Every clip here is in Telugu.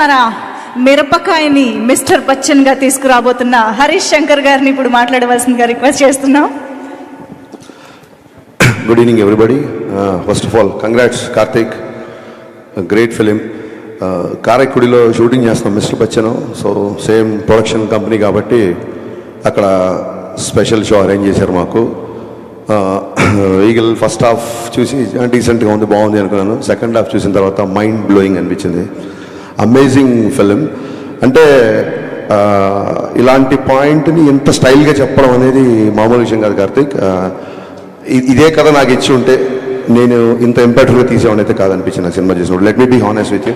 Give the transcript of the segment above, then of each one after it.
మన మిరపకాయని మిస్టర్ బచ్చన్ గా తీసుకురాబోతున్న హరీష్ శంకర్ గారిని ఇప్పుడు మాట్లాడవలసిందిగా రిక్వెస్ట్ చేస్తున్నాం. Good evening everybody. First of all congrats Karthik, great film. కారైక్కుడిలో షూటింగ్ చేస్తున్నాం mister Bachchan. So same production company కాబట్టి అక్కడ స్పెషల్ షో అరేంజ్ చేశారు మాకు. ఈగల్ ఫస్ట్ హాఫ్ చూసి డీసెంట్గా ఉంది, బాగుంది అనుకున్నాను. సెకండ్ హాఫ్ చూసిన తర్వాత మైండ్ బ్లోయింగ్ అనిపించింది. Amazing film. అంటే ఇలాంటి పాయింట్ని ఇంత స్టైల్గా చెప్పడం అనేది మామూలు విషయం కాదు కార్తిక్. ఇదే కథ నాకు ఇచ్చి ఉంటే నేను ఇంత ఇంపాక్ట్గా తీసేవాడిని అయితే కాదనిపించింది నాకు సినిమా చేసినప్పుడు. Let me be honest with you.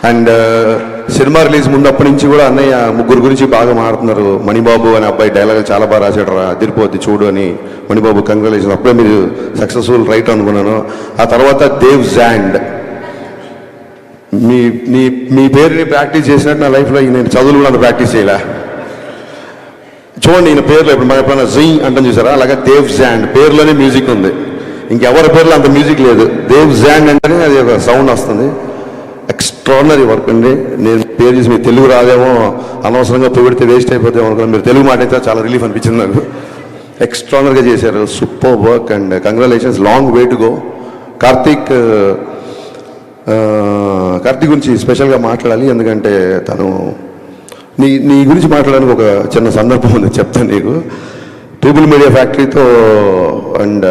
And సినిమా రిలీజ్ ముందు అప్పటి నుంచి కూడా అన్నయ్య ముగ్గురు గురించి బాగా మాట్లాడుతున్నారు. మణిబాబు అనే అబ్బాయి డైలాగ్ చాలా బాగా రాశాడు రా, అదిరిపోద్ది చూడు అని. మణిబాబు కంగ్రాచులేషన్, అప్పుడే మీరు సక్సెస్ఫుల్ రైట్ అనుకున్నాను. ఆ తర్వాత దేవ్ జాండ్, మీ పేరుని ప్రాక్టీస్ చేసినట్టు నా లైఫ్లో నేను చదువులు కూడా ప్రాక్టీస్ చేయలే. చూడండి ఈయన పేర్లో ఇప్పుడు మన ఎప్పుడైనా జీ అంటాం చూసారా, అలాగే దేవ్ జాండ్ పేరులోనే మ్యూజిక్ ఉంది. ఇంకెవరి పేర్లో అంత మ్యూజిక్ లేదు. దేవ్ జాండ్ అంటేనే అది ఒక సౌండ్ వస్తుంది. ఎక్స్ట్రాడినరీ వర్క్ అండి. నేను పేరు చేసి మీరు తెలుగు రాదేమో, అనవసరంగా పొగిడితే వేస్ట్ అయిపోతామో అనుకున్నాను. మీరు తెలుగు మాట అయితే చాలా రిలీఫ్ అనిపించింది నాకు. ఎక్స్ట్రాడినరీగా చేశారు, super work and congratulations. Long way to go. Karthik గురించి స్పెషల్గా మాట్లాడాలి, ఎందుకంటే తను నీ గురించి మాట్లాడడానికి ఒక చిన్న సందర్భం ఉంది, చెప్తాను నీకు. పీపుల్ మీడియా ఫ్యాక్టరీతో అండ్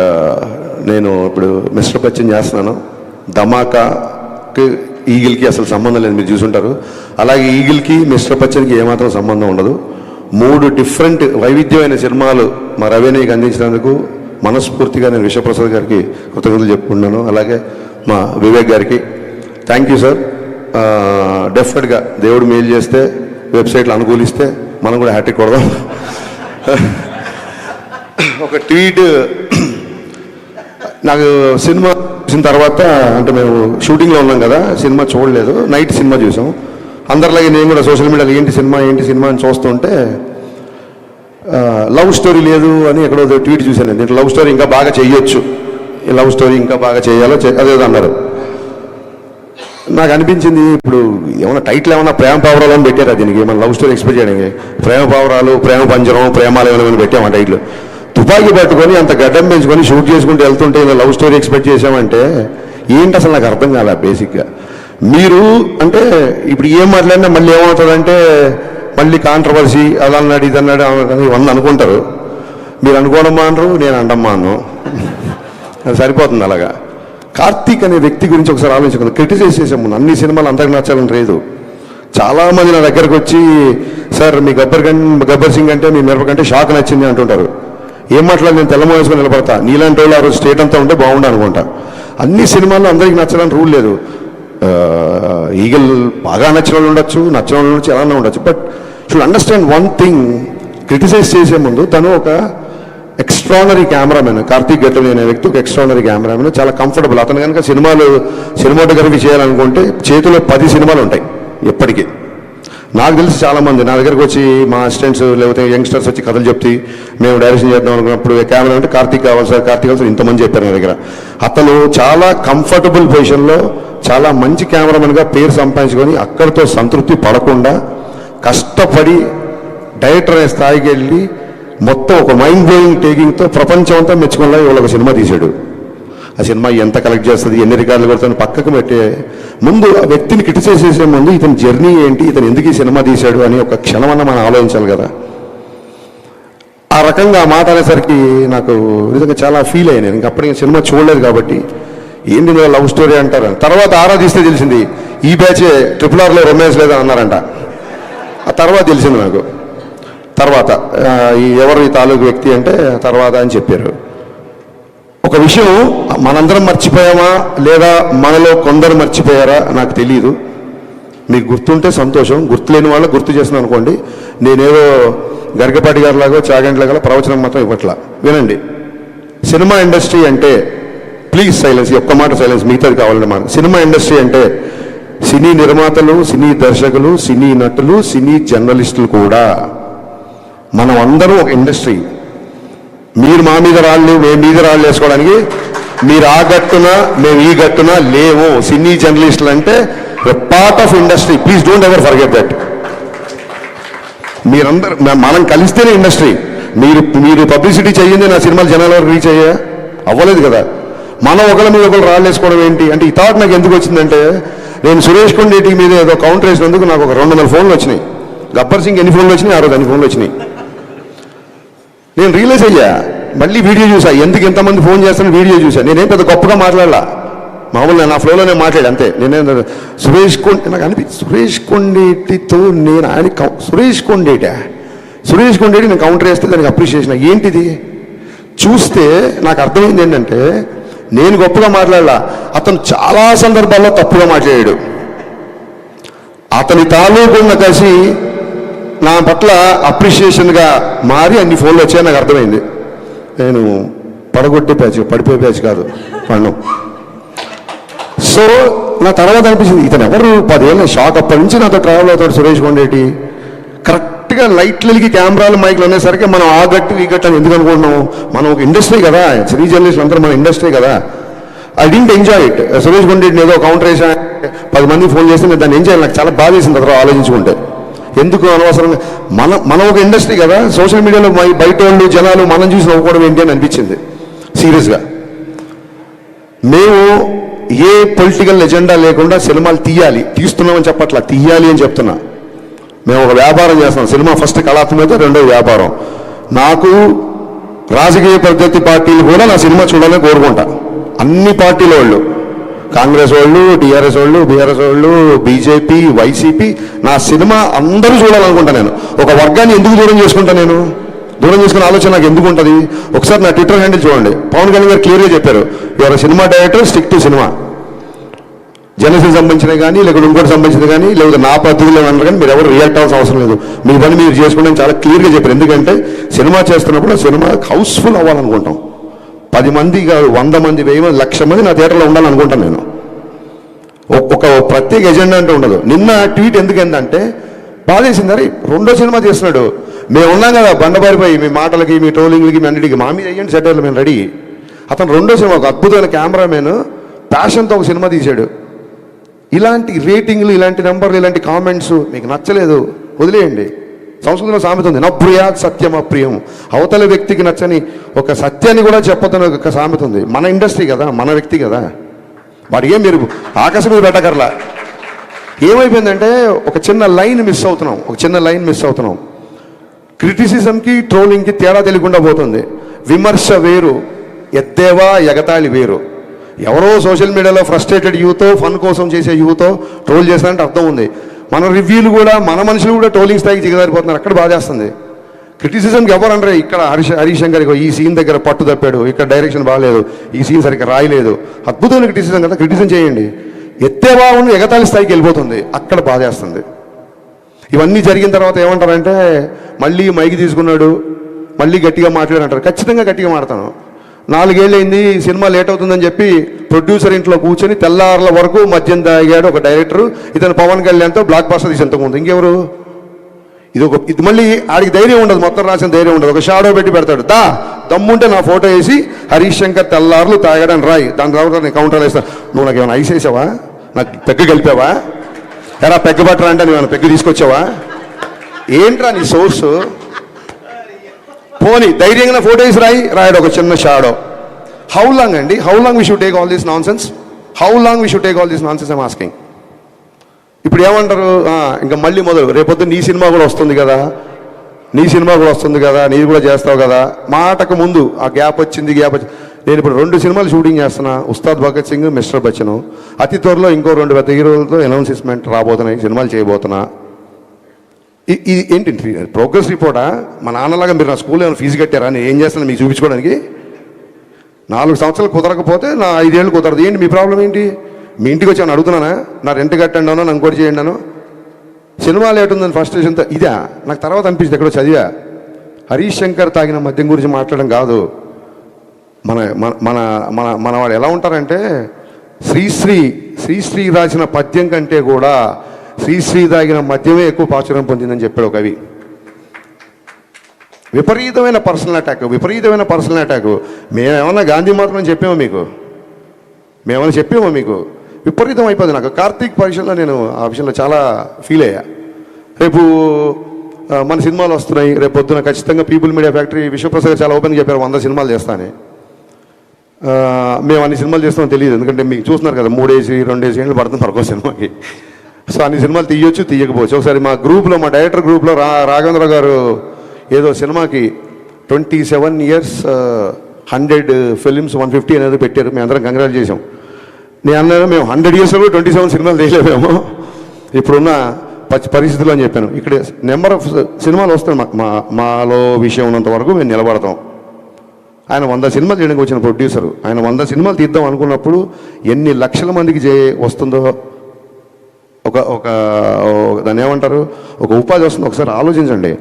నేను ఇప్పుడు మిస్టర్ బచ్చన్ చేస్తున్నాను. ధమాకాకి ఈగిల్కి అసలు సంబంధం లేదు, మీరు చూసుంటారు. అలాగే ఈగిల్కి మిస్టర్ బచ్చన్కి ఏమాత్రం సంబంధం ఉండదు. 3 డిఫరెంట్ వైవిధ్యమైన సినిమాలు మా రవినీకి అందించినందుకు మనస్ఫూర్తిగా నేను విశ్వప్రసాద్ గారికి కృతజ్ఞతలు చెప్పుకున్నాను. అలాగే మా వివేక్ గారికి థ్యాంక్ యూ సార్. డెఫినెట్గా దేవుడు మెయిల్ చేస్తే, వెబ్సైట్లు అనుకూలిస్తే మనం కూడా హ్యాట్రిక్ కొడదాం. ఒక ట్వీట్, నాకు సినిమా చూసిన తర్వాత, అంటే మేము షూటింగ్లో ఉన్నాం కదా, సినిమా చూడలేదు, నైట్ సినిమా చూసాం. అందరిలాగే నేను కూడా సోషల్ మీడియాలో ఏంటి సినిమా అని చూస్తుంటే లవ్ స్టోరీ లేదు అని ఎక్కడో ట్వీట్ చూశాను. నేను లవ్ స్టోరీ ఇంకా బాగా చేయొచ్చు, లవ్ స్టోరీ ఇంకా బాగా చేయాలో అదేదో అన్నారు. నాకు అనిపించింది ఇప్పుడు ఏమైనా టైటిల్ ఏమైనా ప్రేమ పావురాలు అని పెట్టారా దీనికి? ఏమైనా లవ్ స్టోరీ ఎక్స్పెక్ట్ చేయడానికి ప్రేమ పావురాలు, ప్రేమ పంజరం, ప్రేమాలు ఏమైనా పెట్టామా టైటిల్? తుపాకీ పట్టుకొని అంత గడ్డం పెంచుకొని షూట్ చేసుకుంటూ వెళ్తుంటే ఇలా లవ్ స్టోరీ ఎక్స్పెక్ట్ చేసామంటే ఏంటి అసలు నాకు అర్థం కాలే బేసిక్గా. మీరు అంటే ఇప్పుడు ఏం మాట్లాడినా మళ్ళీ ఏమవుతుందంటే మళ్ళీ కాంట్రవర్సీ, అదన్నాడు ఇదన్నాడు ఇవన్నీ అనుకుంటారు. మీరు అనుకోవడం మానరు, నేను అండమ్మా అన్ను, అది సరిపోతుంది. అలాగా కార్తీక్ అనే వ్యక్తి గురించి ఒకసారి ఆలోచించుకున్నాను. క్రిటిసైజ్ చేసాము, అన్ని సినిమాలు అందరికి నచ్చాలని లేదు. చాలామంది నా దగ్గరకు వచ్చి సార్ మీ గబ్బర్ సింగ్ అంటే మీ మిరప కంటే షాక్ నచ్చింది అంటుంటారు. ఏం మాట్లాడి నేను తెల్లమో వేసుకొని నిలబడతా, నీలాంటి వాళ్ళు ఆ రోజు స్టేట్ అంతా ఉంటే బాగుండు అనుకుంటా. అన్ని సినిమాల్లో అందరికి నచ్చాలని రూల్ లేదు. ఈగల్ బాగా నచ్చిన వాళ్ళు ఉండొచ్చు, నచ్చిన వాళ్ళు ఉండొచ్చు, ఎలా ఉండొచ్చు. But should understand one thing, criticize చేసే ముందు తను ఒక ఎక్స్ట్రానరీ కెమెరామెన్. కార్తీక్ గెట్టం అనే వ్యక్తి ఒక ఎక్స్ట్రానరీ కెమెరామెన్, చాలా కంఫర్టబుల్. అతను కనుక సినిమాటోగ్రఫీ చేయాలనుకుంటే చేతిలో 10 సినిమాలు ఉంటాయి ఎప్పటికీ. నాకు తెలిసి చాలామంది నా దగ్గరకు వచ్చి మా అసిస్టెంట్స్ లేకపోతే యంగ్స్టర్స్ వచ్చి కథలు చెప్తే మేము డైరెక్షన్ చేద్దాం అనుకున్నప్పుడు కెమెరా అంటే కార్తీక్ కావాలి సార్, కార్తీక్ కావాలి సార్, ఇంతమంది చెప్పారు నా దగ్గర. అతను చాలా కంఫర్టబుల్ పొజిషన్లో చాలా మంచి కెమెరామెన్గా పేరు సంపాదించుకొని అక్కడితో సంతృప్తి పడకుండా కష్టపడి డైరెక్టర్ అనే స్థాయికి వెళ్ళి మొత్తం ఒక మైండ్ బ్లోయింగ్ టేకింగ్తో ప్రపంచం అంతా మెచ్చుకునేలా ఇవాళ ఒక సినిమా తీశాడు. ఆ సినిమా ఎంత కలెక్ట్ చేస్తుంది, ఎన్ని రికార్డులు కొడుతుంది పక్కకు పెట్టే ముందు ఆ వ్యక్తిని క్రిటిసైజ్ చేసే ముందు ఇతని జర్నీ ఏంటి, ఇతను ఎందుకు ఈ సినిమా తీశాడు అని ఒక క్షణమన్నా మనం ఆలోచించాలి కదా. ఆ రకంగా ఆ మాట అనేసరికి నాకు నిజంగా చాలా ఫీల్ అయ్యాను. నేను అప్పటికి సినిమా చూడలేదు కాబట్టి ఏంటి లవ్ స్టోరీ అంటారు. తర్వాత ఆరాధిస్తే తెలిసింది ఈ బ్యాచే RRRలో రొమాన్స్ లేదని అన్నారంట. ఆ తర్వాత తెలిసింది నాకు. తర్వాత ఎవరు ఈ తాలూకు వ్యక్తి అంటే తర్వాత అని చెప్పారు. ఒక విషయం మనందరం మర్చిపోయామా లేదా మనలో కొందరు మర్చిపోయారా నాకు తెలియదు. మీకు గుర్తుంటే సంతోషం, గుర్తులేని వాళ్ళు గుర్తు చేస్తున్నాను అనుకోండి. నేనేదో గరికపాటి గారిలాగో చాగంట్లాగా ప్రవచనం మాత్రం ఇవ్వట్లా. వినండి, సినిమా ఇండస్ట్రీ అంటే ప్లీజ్ సైలెన్స్, ఒక్క మాట సైలెన్స్, మిగతాది కావాలంటే మాట. సినిమా ఇండస్ట్రీ అంటే సినీ నిర్మాతలు, సినీ దర్శకులు, సినీ నటులు, సినీ జర్నలిస్టులు కూడా మనం అందరూ ఒక ఇండస్ట్రీ. మీరు మా మీద రాళ్ళు, మేము మీద రాళ్ళు వేసుకోవడానికి మీరు ఆ గట్టున మేము ఈ గట్టున లేవు. సినీ జర్నలిస్టులు అంటే part of industry. Please don't ever forget that. మీరందరూ మనం కలిస్తేనే ఇండస్ట్రీ. మీరు పబ్లిసిటీ చేయండి, నా సినిమాలు జనాల వరకు రీచ్ అయ్యా అవ్వలేదు కదా. మనం ఒకరి మీద ఒకరు రాళ్ళేసుకోవడం ఏంటి అంటే ఈ థాట్ నాకు ఎందుకు వచ్చిందంటే, నేను సురేష్ కొండేటి మీద ఏదో కౌంటర్ వేసినందుకు నాకు ఒక 200 ఫోన్లు వచ్చినాయి. గబ్బర్ సింగ్ ఎన్ని ఫోన్లు వచ్చినాయి, ఆ రోజు అన్ని ఫోన్లు వచ్చినాయి. నేను రియలైజ్ అయ్యా, మళ్ళీ వీడియో చూసా, ఎందుకు ఎంతమంది ఫోన్ చేస్తాను వీడియో చూసా. నేనేం పెద్ద గొప్పగా మాట్లాడలా, మామూలుగా నా ఫ్లోలోనే మాట్లాడి అంతే. నేనే నాకు సురేష్ కొండేటితో నేను ఆయన సురేష్ కొండేటి నేను కౌంటర్ వేస్తే దానికి అప్రిషియేషన్ ఏంటిది చూస్తే నాకు అర్థమైంది ఏంటంటే, నేను గొప్పగా మాట్లాడలా, అతను చాలా సందర్భాల్లో తప్పుగా మాట్లాడాడు. అతని తాలూకున్న కసి నా పట్ల అప్రిషియేషన్గా మారి అన్ని ఫోన్లు వచ్చాయని నాకు అర్థమైంది. నేను పడగొట్టే ప్యాచ్, పడిపోయే ప్యాచ్ కాదు పన్ను. సో నా తర్వాత అనిపించింది, ఇతను ఎవరు 10 ఏళ్ళ షాక్. అప్పటి నుంచి నాతో ట్రావెల్ అవుతాడు సురేష్ కొండేటి. కరెక్ట్గా లైట్లకి కెమెరాలు మైక్లు అనేసరికి మనం ఆ గట్టు ఈ గట్టు అని ఎందుకు అనుకుంటున్నాం, మనం ఒక ఇండస్ట్రీ కదా, సినీ జర్నలిస్ట్ అందరూ మన ఇండస్ట్రీ కదా. I didn't enjoy it. Suresh కొండేటిని ఏదో కౌంటర్ వేసా 10 మంది ఫోన్ చేస్తే నేను దాన్ని ఎంజాయ్, నాకు చాలా బాధ వేసింది తర్వాత ఆలోచించుకుంటే. ఎందుకు అనవసరంగా మనం ఒక ఇండస్ట్రీ కదా, సోషల్ మీడియాలో బయట వాళ్ళు జనాలు మనం చూసి నవ్వుకోవడం ఏంటి అని అనిపించింది సీరియస్గా. మేము ఏ పొలిటికల్ ఎజెండా లేకుండా సినిమాలు తీస్తున్నామని చెప్పట్లా, తీయాలి అని చెప్తున్నా. మేము ఒక వ్యాపారం చేస్తున్నాం. సినిమా ఫస్ట్ కళాత్మకత, రెండో వ్యాపారం. నాకు రాజకీయ పద్ధతి పార్టీలు కూడా నా సినిమా చూడాలని కోరుకుంటా. అన్ని పార్టీల వాళ్ళు, కాంగ్రెస్ వాళ్ళు, టీఆర్ఎస్ వాళ్ళు, బీఆర్ఎస్ వాళ్ళు, బీజేపీ, వైసీపీ, నా సినిమా అందరూ చూడాలనుకుంటా. నేను ఒక వర్గాన్ని ఎందుకు దూరం చేసుకుంటా, నేను దూరం చేసుకునే ఆలోచన నాకు ఎందుకు ఉంటుంది. ఒకసారి నా ట్విట్టర్ హ్యాండిల్ చూడండి, పవన్ కళ్యాణ్ గారు క్లియర్గా చెప్పారు, ఎవరు cinema director stick to cinema. Janasena సంబంధించినవి కానీ, లేకపోతే ఇంకోటి సంబంధించినవి కానీ, లేకపోతే నా పద్ధతిలో అన్నారు కానీ మీరు ఎవరు రియాక్ట్ అవ్వాల్సిన అవసరం లేదు. మీ పని మీరు చేసుకుంటే చాలా క్లియర్గా చెప్పారు. ఎందుకంటే సినిమా చేస్తున్నప్పుడు ఆ సినిమా హౌస్ఫుల్ అవ్వాలనుకుంటాం. 10 మంది కాదు, 100 మంది, 1000 మంది, 1,00,000 మంది నా థియేటర్లో ఉండాలనుకుంటాను నేను. ఒక ప్రత్యేక ఎజెండా అంటే ఉండదు. నిన్న ట్వీట్ ఎందుకంటే బాధేసింది, అరే రెండో సినిమా చేస్తున్నాడు, మేము ఉన్నాం కదా బండబారిపోయి మీ మాటలకి, మీ ట్రోలింగ్లకి, మీ అన్నిటికీ మా మీద అయ్యండి సెటర్లు, మేము రెడీ. అతను రెండో సినిమా, ఒక అద్భుతమైన కెమెరామెన్ ప్యాషన్తో ఒక సినిమా తీశాడు. ఇలాంటి రేటింగ్లు, ఇలాంటి నెంబర్లు, ఇలాంటి కామెంట్స్ మీకు నచ్చలేదు వదిలేయండి. సంస్కృతంలో సామెత ఉంది, నప్రియాత్ సత్యం అప్రియం. అవతల వ్యక్తికి నచ్చని ఒక సత్యాన్ని కూడా చెప్పొద్దని ఒక సామెత ఉంది. మన ఇండస్ట్రీ కదా, మన వ్యక్తి కదా, వాడికి ఏం మీరు ఆకాశం మీద పెట్టకర్లా. ఏమైపోయిందంటే ఒక చిన్న లైన్ మిస్ అవుతున్నాం. క్రిటిసిజంకి, ట్రోలింగ్కి తేడా తెలియకుండా పోతుంది. విమర్శ వేరు, ఎద్దేవా ఎగతాళి వేరు. ఎవరో సోషల్ మీడియాలో ఫ్రస్ట్రేటెడ్ యూతో, ఫన్ కోసం చేసే యూతో ట్రోల్ చేస్తారంటే అర్థం ఉంది. మన రివ్యూలు కూడా, మన మనుషులు కూడా ట్రోలింగ్ స్థాయికి దిగజారిపోతున్నారు. అక్కడ బాధేస్తుంది. క్రిటిసిజంకి ఎవరు అనరే, ఇక్కడ హరీష్ శంకర్ ఈ సీన్ దగ్గర పట్టు తప్పాడు, ఇక్కడ డైరెక్షన్ బాగాలేదు, ఈ సీన్ సరిగ్గా రాయలేదు. అద్భుతమైన క్రిటిసిజం కదా, క్రిటిసిజం చేయండి. ఎత్తేవా ఉన్న ఎగతాళి స్థాయికి వెళ్ళిపోతుంది, అక్కడ బాధేస్తుంది. ఇవన్నీ జరిగిన తర్వాత ఏమంటారంటే, మళ్ళీ మైకి తీసుకున్నాడు, మళ్ళీ గట్టిగా మాట్లాడంటారు. ఖచ్చితంగా గట్టిగా మాడతాను. 4 ఏళ్ళు అయింది, సినిమా లేట్ అవుతుందని చెప్పి ప్రొడ్యూసర్ ఇంట్లో కూర్చొని తెల్లార్ల వరకు మద్యం తాగాడు ఒక డైరెక్టర్. ఇతను పవన్ కళ్యాణ్తో బ్లాక్ బస్టర్ తీసి ఎంతకు ముందు ఇంకెవరు. ఇది మళ్ళీ ఆడికి ధైర్యం ఉండదు, మొత్తం రాసిన ధైర్యం ఉండదు. ఒక షాడో పెట్టి పెడతాడు, దమ్ముంటే నా ఫోటో వేసి హరీష్ శంకర్ తెల్లార్లు తాగాడని రాయి, దాని తర్వాత నేను కౌంటర్ వేస్తాను. నువ్వు నాకు ఏమైనా ఐస్ వేసావా, నాకు పెగ్గు కలిపావా, ఎరా పెగ్గు పట్టరా అంటే నువ్వు పెగ్గు తీసుకొచ్చావా, ఏంట్రా నీ సోర్సు. పోనీ ధైర్యంగా ఫోటో వేసి రాయడు ఒక చిన్న shadow. How long we should take all this non sense, I'm asking. ఇప్పుడు ఏమంటారు, ఇంకా మళ్ళీ మొదలు, రేపొద్దు నీ సినిమా కూడా వస్తుంది కదా, నీది కూడా చేస్తావు కదా. మాటకు ముందు ఆ గ్యాప్ వచ్చింది. నేను ఇప్పుడు 2 సినిమాలు షూటింగ్ చేస్తున్నా, ఉస్తాద్ భగత్ సింగ్, మిస్టర్ బచ్చన్. అతి త్వరలో ఇంకో 2 పెద్ద హీరోలతో అనౌన్స్మెంట్ రాబోతున్నాయి, సినిమాలు చేయబోతున్నా. ఇది ఏంటి ప్రోగ్రెస్ రిపోర్టా? మా నాన్నలాగా మీరు నా స్కూల్లో ఏమైనా ఫీజు కట్టారా, నేను ఏం చేస్తాను మీకు చూపించుకోవడానికి? 4 సంవత్సరాలు కుదరకపోతే నా 5 ఏళ్ళు కుదరదు. ఏంటి మీ ప్రాబ్లం ఏంటి? మీ ఇంటికి వచ్చి అడుగుతున్నానా, నా రెంట్ కట్టండి అన్నా, నా ఇంకోటి చేయండి అను. సినిమా లేట్ ఉందని ఫ్రస్ట్రేషన్తో ఇదా. నాకు తర్వాత అనిపించింది, ఎక్కడో చదివా, హరీష్ శంకర్ తాగిన మద్యం గురించి మాట్లాడడం కాదు. మన మన మన మన వాడు ఎలా ఉంటారంటే, శ్రీశ్రీ రాసిన పద్యం కంటే కూడా శ్రీశ్రీ తాగిన మద్యమే ఎక్కువ ప్రాచుర్యం పొందిందని చెప్పాడు ఒక కవి. విపరీతమైన పర్సనల్ అటాక్. మేమేమన్నా గాంధీ మాత్రం చెప్పామో మీకు? విపరీతం అయిపోయింది నాకు. కార్తీక్ పరీక్షలో నేను ఆ విషయంలో చాలా ఫీల్ అయ్యా. రేపు మన సినిమాలు వస్తున్నాయి, రేపు పొద్దున ఖచ్చితంగా పీపుల్ మీడియా ఫ్యాక్టరీ విశ్వప్రసాద్ చాలా ఓపెన్గా చెప్పారు 100 సినిమాలు చేస్తానని. మేము అన్ని సినిమాలు చేస్తామో తెలియదు, ఎందుకంటే మీకు చూస్తున్నారు కదా 3-2 ఏళ్ళు పడుతుంది మరొక సినిమాకి. సో అన్ని సినిమాలు తీయొచ్చు తీయకపోవచ్చు. ఒకసారి మా గ్రూప్లో, మా డైరెక్టర్ గ్రూప్లో రాఘవేంద్ర గారు ఏదో సినిమాకి 27 years 100 films 150 అనేది పెట్టారు. మేము అందరం కంగ్రాట్ చేసాం. నేను అన్నాను మేము 100 yearsలో 27 సినిమాలు తీయలేమేమో ఇప్పుడున్న పరిస్థితులు అని చెప్పాను. ఇక్కడ నెంబర్ ఆఫ్ సినిమాలు వస్తాయి, మాలో విషయం ఉన్నంత వరకు మేము నిలబడతాం. ఆయన 100 సినిమాలు చేయడానికి వచ్చిన ప్రొడ్యూసరు, ఆయన 100 సినిమాలు తీద్దాం అనుకున్నప్పుడు ఎన్ని లక్షల మందికి వస్తుందో, ఒక దాన్ని ఏమంటారు, ఒక ఉపాధి వస్తుంది. ఒకసారి ఆలోచించండి.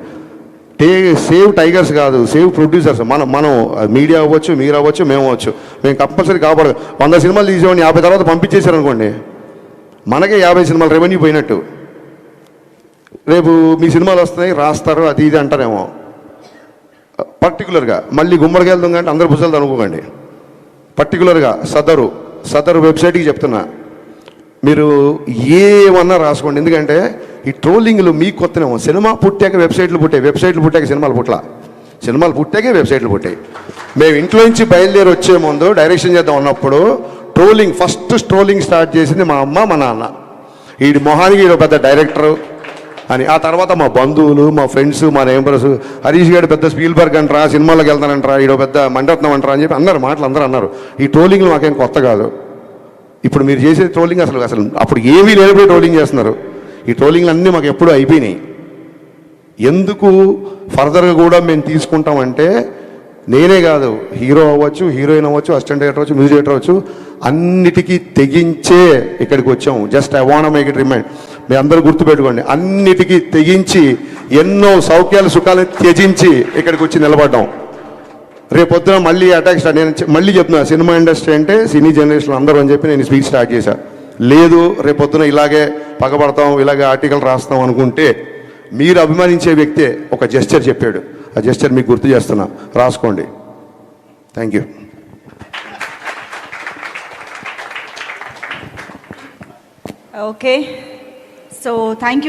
సేవ్ టైగర్స్ కాదు, సేవ్ ప్రొడ్యూసర్స్. మనం మీడియా అవ్వచ్చు, మీరు అవ్వచ్చు, మేము అవ్వచ్చు. మేము కంపల్సరీ కాపాడు. 100 సినిమాలు తీసేవాడిని 50 తర్వాత పంపించేశారు అనుకోండి, మనకే 50 సినిమాలు రెవెన్యూ పోయినట్టు. రేపు మీ సినిమాలు వస్తున్నాయి, రాస్తారు, అది ఇది అంటారేమో. పర్టికులర్గా మళ్ళీ గుమ్మడికి కంటే అందరు భుజాలు అనుకోకండి. పర్టికులర్గా సదరు వెబ్సైట్కి చెప్తున్నా, మీరు ఏమన్నా రాసుకోండి. ఎందుకంటే ఈ ట్రోలింగ్లు మీకు కొత్తనేమో. సినిమా పుట్టాక వెబ్సైట్లు పుట్టాక సినిమాలు పుట్టాకే వెబ్సైట్లు పుట్టాయి. మేము ఇంట్లో నుంచి బయలుదేరి వచ్చే ముందు డైరెక్షన్ చేద్దాం ఉన్నప్పుడు ఫస్ట్ ట్రోలింగ్ స్టార్ట్ చేసింది మా అమ్మ, మా నాన్న. ఈ మొహానికి ఈడో పెద్ద డైరెక్టరు అని. ఆ తర్వాత మా బంధువులు, మా ఫ్రెండ్స్, మా నేబర్స్, హరీష్ గారు పెద్ద స్పీల్బర్గ్ అంటారా, సినిమాలకు వెళ్తానంటారా, ఈడో పెద్ద మండరత్నం అంటారా అని చెప్పి అందరు అన్నారు. ఈ ట్రోలింగ్లు మాకేం కొత్త కాదు. ఇప్పుడు మీరు చేసే ట్రోలింగ్ అసలు అప్పుడు ఏమీ లేనప్పుడు ట్రోలింగ్ చేస్తున్నారు. ఈ ట్రోలింగ్లు అన్నీ మాకు ఎప్పుడూ అయిపోయినాయి. ఎందుకు ఫర్దర్గా కూడా మేము తీసుకుంటామంటే, నేనే కాదు, హీరో అవ్వచ్చు, హీరోయిన్ అవ్వచ్చు, అసిస్టెంట్ డైరెక్టర్ అవ్వచ్చు, మ్యూజిక్ డైరెక్టర్ అవ్వచ్చు, అన్నిటికీ తెగించే ఇక్కడికి వచ్చాము. Just I want make it remind. మీ అందరూ గుర్తుపెట్టుకోండి, అన్నిటికీ తెగించి ఎన్నో సౌఖ్యాలు సుఖాలు త్యజించి ఇక్కడికి వచ్చి నిలబడ్డాం. రేపొద్దున మళ్ళీ అటాక్ స్టార్ట్. నేను మళ్ళీ చెప్తున్నా, సినిమా ఇండస్ట్రీ అంటే సినీ జనరేషన్ అందరూ అని చెప్పి నేను స్పీచ్ స్టార్ట్ చేశాను. లేదు రేపొద్దున ఇలాగే పగబడతాం, ఇలాగే ఆర్టికల్ రాస్తాం అనుకుంటే, మీరు అభిమానించే వ్యక్తే ఒక జెస్చర్ చెప్పాడు. ఆ జెస్చర్ మీకు గుర్తు చేస్తున్నా, రాసుకోండి. Thank you. Okay, so thank you.